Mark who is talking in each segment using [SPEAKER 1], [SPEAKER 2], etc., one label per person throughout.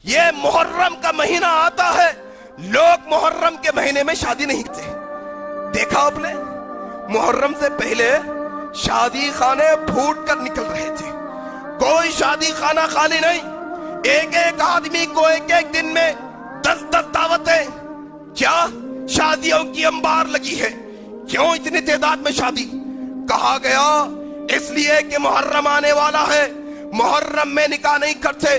[SPEAKER 1] یہ محرم کا مہینہ آتا ہے، لوگ محرم کے مہینے میں شادی نہیں کرتے۔ دیکھا آپ نے، محرم سے پہلے شادی خانے پھوٹ کر نکل رہے تھے، کوئی شادی خانہ خالی نہیں، ایک ایک آدمی کو ایک ایک دن میں 10 دعوتیں۔ کیا شادیوں کی انبار لگی ہے؟ کیوں اتنی تعداد میں شادی؟ کہا گیا اس لیے کہ محرم آنے والا ہے، محرم میں نکاح نہیں کرتے۔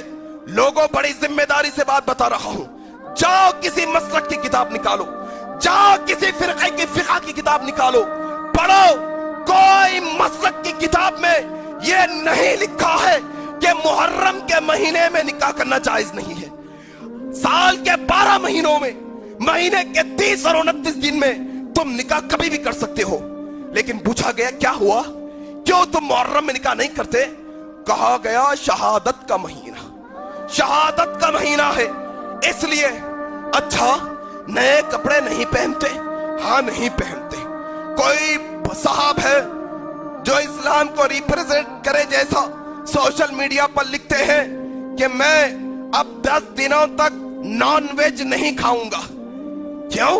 [SPEAKER 1] لوگوں بڑی ذمہ داری سے بات بتا رہا ہوں، جاؤ کسی مسلک کی کتاب نکالو، جاؤ کسی فرقے کی فقہ کی کتاب نکالو، پڑھو، کوئی مسلک کی کتاب میں یہ نہیں لکھا ہے کہ محرم کے مہینے میں نکاح کرنا جائز نہیں ہے۔ سال کے 12 مہینوں میں، مہینے کے 30 اور 29 دن میں تم نکاح کبھی بھی کر سکتے ہو، لیکن پوچھا گیا کیا ہوا، کیوں تم محرم میں نکاح نہیں کرتے؟ کہا گیا شہادت کا مہینہ، شہادت کا مہینہ ہے اس لیے۔ اچھا، نئے کپڑے نہیں پہنتے؟ ہاں نہیں پہنتے۔ کوئی صاحب ہے جو اسلام کو ریپرزینٹ کرے جیسا سوشل میڈیا پر لکھتے ہیں کہ میں اب 10 دنوں تک نان ویج نہیں کھاؤں گا۔ کیوں؟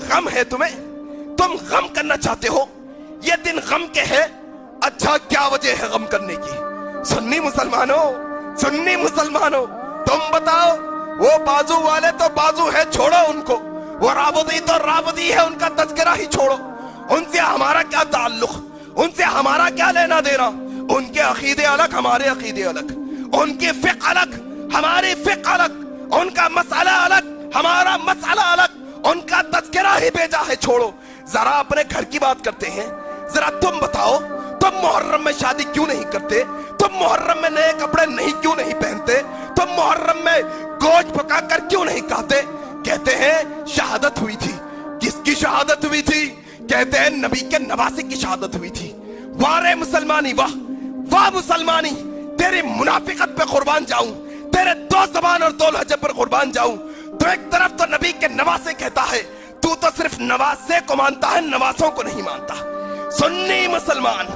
[SPEAKER 1] غم ہے تمہیں؟ تم غم کرنا چاہتے ہو؟ یہ دن غم کے ہے؟ اچھا، کیا وجہ ہے غم کرنے کی؟ سنی مسلمانوں، سنی مسلمانوں، تم بتاؤ، وہ بازو والے تو بازو ہے، چھوڑو ان کو، وہ رابطی تو رابطی ہے، ان کا تذکرہ ہی چھوڑو، ان سے ہمارا کیا تعلق، ان سے ہمارا کیا لینا دینا؟ ان کے عقیدے الگ، ہمارے عقیدے الگ، ان کی فقہ الگ، ہماری فقہ الگ، ان کا مسئلہ الگ، ہمارا مسئلہ الگ، ان کا تذکرہ ہی بیجا ہے، چھوڑو۔ ذرا اپنے گھر کی بات کرتے ہیں، ذرا تم بتاؤ، تم محرم میں شادی کیوں نہیں کرتے؟ تم محرم میں نئے کپڑے کیوں نہیں پہنتے؟ تم محرم میں گوشت پکا کر کیوں نہیں کھاتے؟ کہتے ہیں شہادت ہوئی تھی۔ کس کی شہادت ہوئی تھی؟ کہتے ہیں نبی کے نواسے کی شہادت ہوئی تھی۔ واہ رے مسلمانی، واہ واہ مسلمانی، تیری منافقت پہ قربان جاؤں، تیرے 2 زبان اور 2 لہجے پر قربان جاؤں۔ تو ایک طرف تو نبی کے نواسے کہتا ہے، تو صرف نواسے کو مانتا ہے، نواسوں کو نہیں مانتا۔ سنی مسلمان،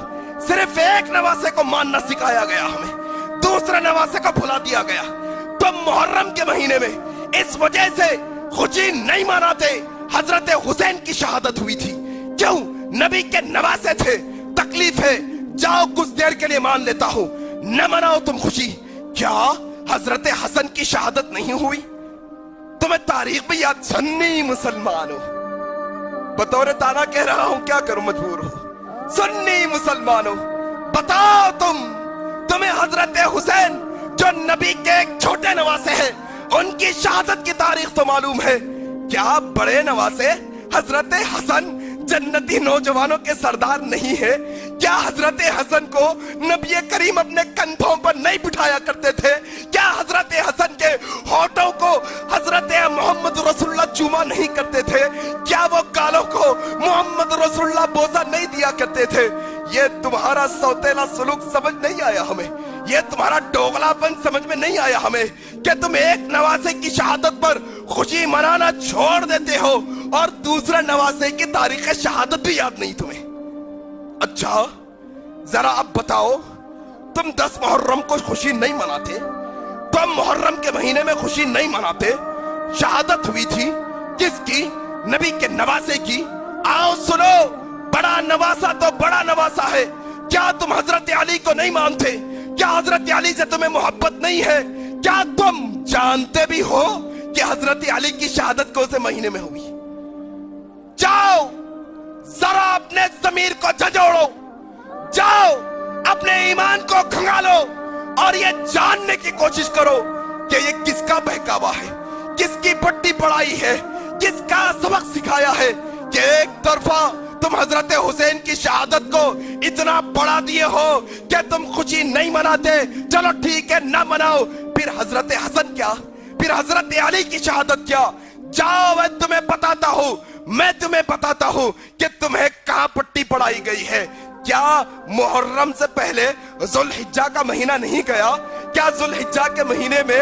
[SPEAKER 1] صرف ایک نواسے کو ماننا سکھایا گیا ہمیں، دوسرے نواسے کو بھلا دیا گیا۔ تم محرم کے مہینے میں اس وجہ سے خوشی نہیں مناتے، حضرت حسین کی شہادت ہوئی تھی، کیوں؟ نبی کے نواسے تھے، تکلیف ہے، جاؤ کچھ دیر کے لیے مان لیتا ہوں، نہ مناؤ تم خوشی۔ کیا حضرت حسن کی شہادت نہیں ہوئی؟ تمہیں تاریخ بھی یاد؟ سنی مسلمانوں، بطور تانا کہہ رہا ہوں، کیا کروں، مجبور ہوں۔ سنی مسلمانوں، بتاؤ تمہیں حضرت حسین جو نبی کے ایک چھوٹے نواسے ہیں، ان کی شہادت کی تاریخ تو معلوم ہے؟ کیا بڑے نواسے حضرت حسن جنتی نوجوانوں کے سردار نہیں ہے؟ کیا حضرت حسن کو نبی کریم اپنے کندھوں پر نہیں بٹھایا کرتے تھے؟ کیا حضرت حسن کے ہونٹوں کو حضرت محمد رسول اللہ چوما نہیں کرتے تھے؟ کیا وہ گالوں کو محمد رسول اللہ بوسہ نہیں دیا کرتے تھے؟ یہ تمہارا سوتیلا سلوک سمجھ نہیں آیا ہمیں، یہ تمہارا ڈوغلا پن سمجھ میں نہیں آیا ہمیں کہ تم ایک نواسے کی شہادت پر خوشی منانا چھوڑ دیتے ہو اور دوسرے نواسے کی تاریخ شہادت بھی یاد نہیں تمہیں۔ اچھا، ذرا اب بتاؤ، تم 10 محرم کو خوشی نہیں مناتے، تم محرم کے مہینے میں خوشی نہیں مناتے، شہادت ہوئی تھی کس کی؟ نبی کے نواسے کی۔ آؤ سنو، بڑا نواسا تو بڑا نواسا ہے۔ کیا تم حضرت علی کو نہیں مانتے؟ کیا حضرت علی سے تمہیں محبت نہیں ہے؟ کیا تم جانتے بھی ہو کہ حضرت علی کی شہادت کون سے مہینے میں ہوئی؟ جاؤ ذرا اپنے ضمیر کو جھنجھوڑو، جاؤ اپنے ایمان کو کھنگالو اور یہ جاننے کی کوشش کرو کہ یہ کس کا بہکاوا ہے، کس کی پٹی پڑھائی ہے، کس کا سبق سکھایا ہے کہ ایک طرفہ تم حضرت حسین کی شہادت کو اتنا بڑھا دیے ہو کہ تم خوشی نہیں مناتے۔ چلو ٹھیک ہے، نہ مناؤ، پھر حضرت حسن کیا؟ پھر حضرت علی کی شہادت کیا؟ جاؤ، میں تمہیں بتاتا ہوں، میں تمہیں بتاتا ہوں کہ تمہیں کہاں پٹی پڑھائی گئی ہے۔ کیا محرم سے پہلے ذوالحجہ کا مہینہ نہیں گیا؟ کیا ذوالحجہ کے مہینے میں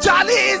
[SPEAKER 1] 40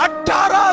[SPEAKER 1] 18